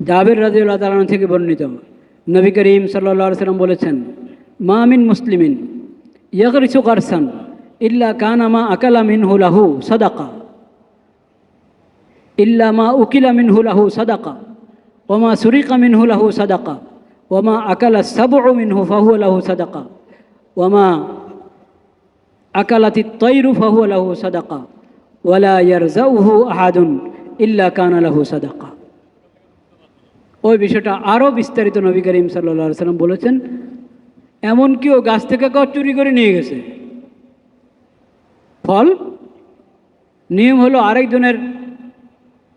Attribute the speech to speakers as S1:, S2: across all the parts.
S1: জাবের রাদিয়াল্লাহু তাআলা আনহু থেকে বর্ণিত, নবী করিম সাল্লাল্লাহু আলাইহি ওয়াসাল্লাম বলেছেন, মা মিন মুসলিমিন ইয়াগরিসু গারসান ইল্লা কানা মা আকালা মিনহু লাহু সাদাকা ইল্লা মা উকিলা মিনহু লাহু সাদাকা ওয়া মা সুরিকা মিনহু লাহু সাদাকা ওয়া মা আকালা সাবউ মিনহু ফাহুয়া লাহু সাদাকা ওয়া মা আকালাতিত তায়রু ফাহুয়া লাহু সাদাকা ওয়া লা ইয়ারজাউহু আহাদুন ইল্লা কানা লাহু সাদাকা। ওই বিষয়টা আরও বিস্তারিত নবী করিম সাল্লাল্লাহু আলাইহি ওয়াসাল্লাম বলেছেন, এমন কেউ গাছ থেকে কাউ চুরি করে নিয়ে গেছে ফল, নিয়ম হলো আরেকজনের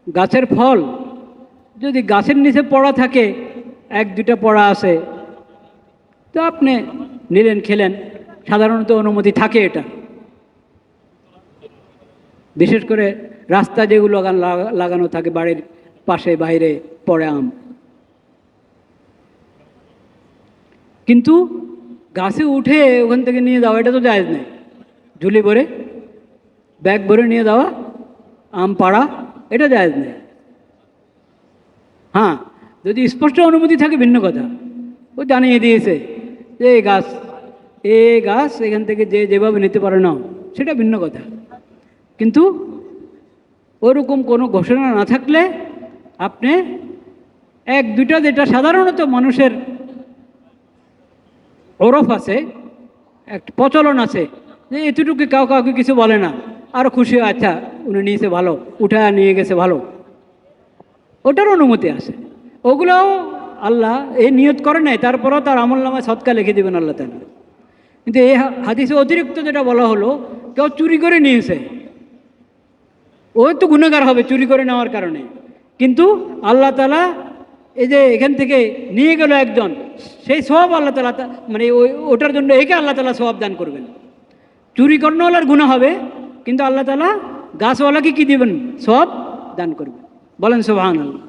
S1: গাছের ফল যদি গাছের নিচে পড়া থাকে, এক দুটা পড়া আছে, তো আপনি নিলেন খেলেন, সাধারণত অনুমতি থাকে এটা। বিশেষ করে রাস্তা যেগুলো লাগানো থাকে বাড়ির পাশে বাইরে পড়ে আম, কিন্তু গাছে উঠে ওখান থেকে নিয়ে যাওয়া এটা তো জায়েজ নেই। ঝুলি ভরে ব্যাগ ভরে নিয়ে যাওয়া আম পাড়া এটা জায়েজ নেই। হ্যাঁ, যদি স্পষ্ট অনুমতি থাকে ভিন্ন কথা, ও জানিয়ে দিয়েছে যে এই গাছ এখান থেকে যে যেভাবে নিতে পারে না, সেটা ভিন্ন কথা। কিন্তু ওরকম কোনো ঘোষণা না থাকলে আপনি এক দুটা, যেটা সাধারণত মানুষের ওরফ আছে, একটা প্রচলন আছে যে এতটুকু কাউকে কিছু বলে না, আরও খুশি, আচ্ছা উনি নিয়েছে ভালো, উঠে নিয়ে গেছে ভালো, ওটার অনুমতি আছে। ওগুলোও আল্লাহ এই নিয়ত করে নাই, তারপরেও তার আমলনামায় সদকা লিখে দেবেন আল্লাহ তাআলা। কিন্তু এই হাদিসে অতিরিক্ত যেটা বলা হলো, কেউ চুরি করে নিয়েছে, ও তো গুনাহগার হবে চুরি করে নেওয়ার কারণে, কিন্তু আল্লাহ তাআলা এই যে এখান থেকে নিয়ে গেল একজন, সেই সওয়াব আল্লাহ তাআলা মানে ওটার জন্য একে আল্লাহ তাআলা সওয়াব দান করবেন। চুরি করানোর গুনাহ হবে, কিন্তু আল্লাহ তাআলা গাছওয়ালাকে কি দিবেন? সওয়াব দান করবেন। বলেন সুবহানাল্লাহ।